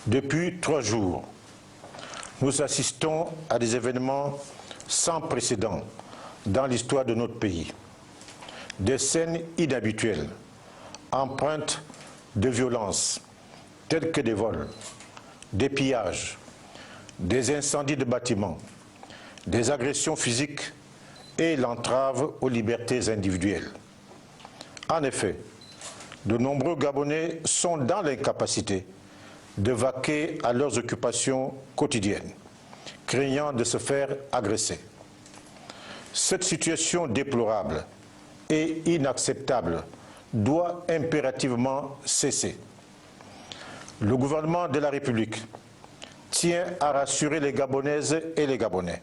Depuis 3 jours, nous assistons à des événements sans précédent dans l'histoire de notre pays. Des scènes inhabituelles, empreintes de violence, telles que des vols, des pillages, des incendies de bâtiments, des agressions physiques et l'entrave aux libertés individuelles. En effet, de nombreux Gabonais sont dans l'incapacité de vaquer à leurs occupations quotidiennes, craignant de se faire agresser. Cette situation déplorable et inacceptable doit impérativement cesser. Le gouvernement de la République tient à rassurer les Gabonaises et les Gabonais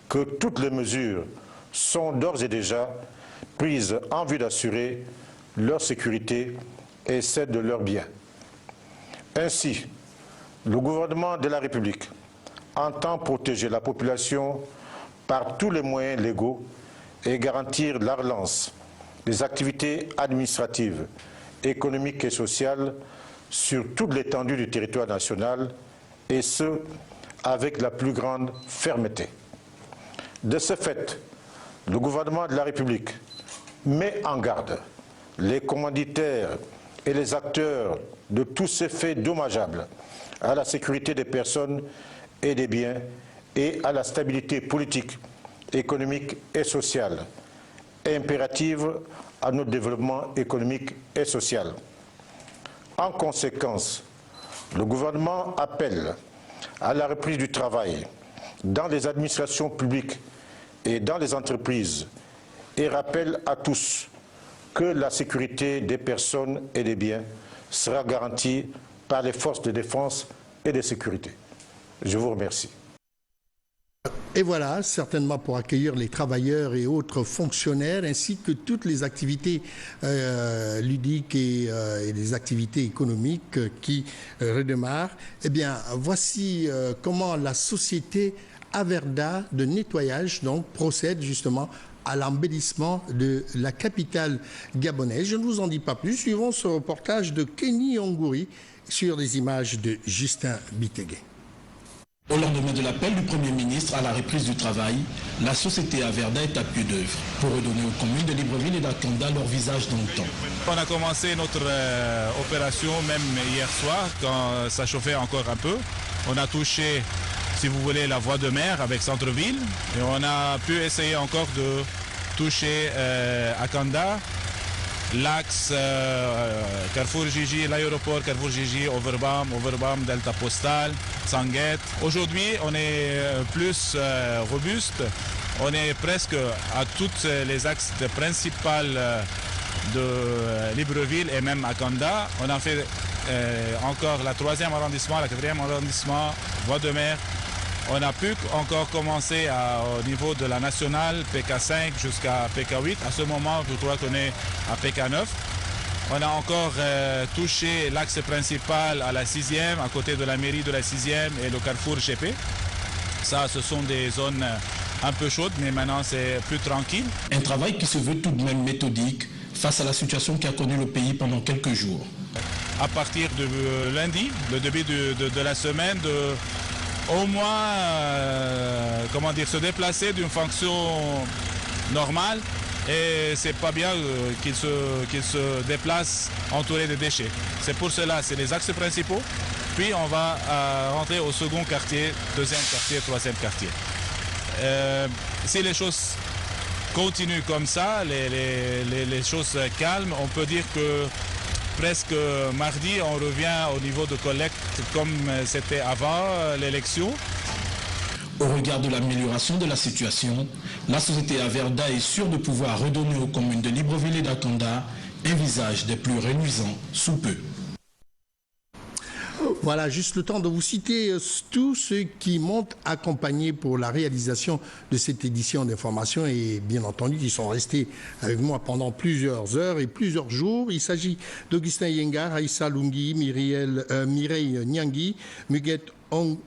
que toutes les mesures sont d'ores et déjà prises en vue d'assurer leur sécurité et celle de leurs biens. Ainsi, le gouvernement de la République entend protéger la population par tous les moyens légaux et garantir la relance des activités administratives, économiques et sociales sur toute l'étendue du territoire national, et ce, avec la plus grande fermeté. De ce fait, le gouvernement de la République met en garde les commanditaires et les acteurs de tous ces faits dommageables à la sécurité des personnes et des biens et à la stabilité politique, économique et sociale, impérative à notre développement économique et social. En conséquence, le gouvernement appelle à la reprise du travail dans les administrations publiques et dans les entreprises et rappelle à tous que la sécurité des personnes et des biens sera garantie par les forces de défense et de sécurité. Je vous remercie. Et voilà, certainement pour accueillir les travailleurs et autres fonctionnaires, ainsi que toutes les activités ludiques et les activités économiques qui redémarrent. Eh bien, voici comment la société Averda de nettoyage donc, procède justement à l'embellissement de la capitale gabonaise. Je ne vous en dis pas plus. Suivons ce reportage de Kenny Ongouri sur les images de Justin Bitegué. Au lendemain de l'appel du Premier ministre à la reprise du travail, la société Averda est à pied d'œuvre pour redonner aux communes de Libreville et d'Akanda leur visage dans le temps. On a commencé notre opération même hier soir quand ça chauffait encore un peu. On a touché, si vous voulez, la voie de mer avec Centre-Ville et on a pu essayer encore de toucher Akanda, l'axe Carrefour Gigi, l'aéroport Carrefour Gigi, Overbam, Delta Postal, Sanguette. Aujourd'hui, on est plus robuste. On est presque à tous les axes principaux de Libreville et même Akanda. On a fait encore la 3e arrondissement, la 4e arrondissement, voie de mer. On a pu encore commencer au niveau de la nationale, PK5 jusqu'à PK8. À ce moment, je crois qu'on est à PK9. On a encore touché l'axe principal à la 6e, à côté de la mairie de la 6e et le carrefour GP. Ça, ce sont des zones un peu chaudes, mais maintenant c'est plus tranquille. Un travail qui se veut tout de même méthodique face à la situation qui a connu le pays pendant quelques jours. À partir de lundi, le début de la semaine, au moins, se déplacer d'une fonction normale. Et c'est pas bien qu'il se déplace entouré de déchets. C'est pour cela, c'est les axes principaux. Puis on va rentrer au second quartier, deuxième quartier, troisième quartier. Si les choses continuent comme ça, les choses calmes, on peut dire que presque mardi, on revient au niveau de collecte comme c'était avant l'élection. Au regard de l'amélioration de la situation, la société Averda est sûre de pouvoir redonner aux communes de Libreville et d'Akanda un visage des plus reluisants sous peu. Voilà, juste le temps de vous citer tous ceux qui m'ont accompagné pour la réalisation de cette édition d'information et bien entendu qui sont restés avec moi pendant plusieurs heures et plusieurs jours. Il s'agit d'Augustin Yengar, Aïssa Lungi, Mireille Nyangui, Muguet Ong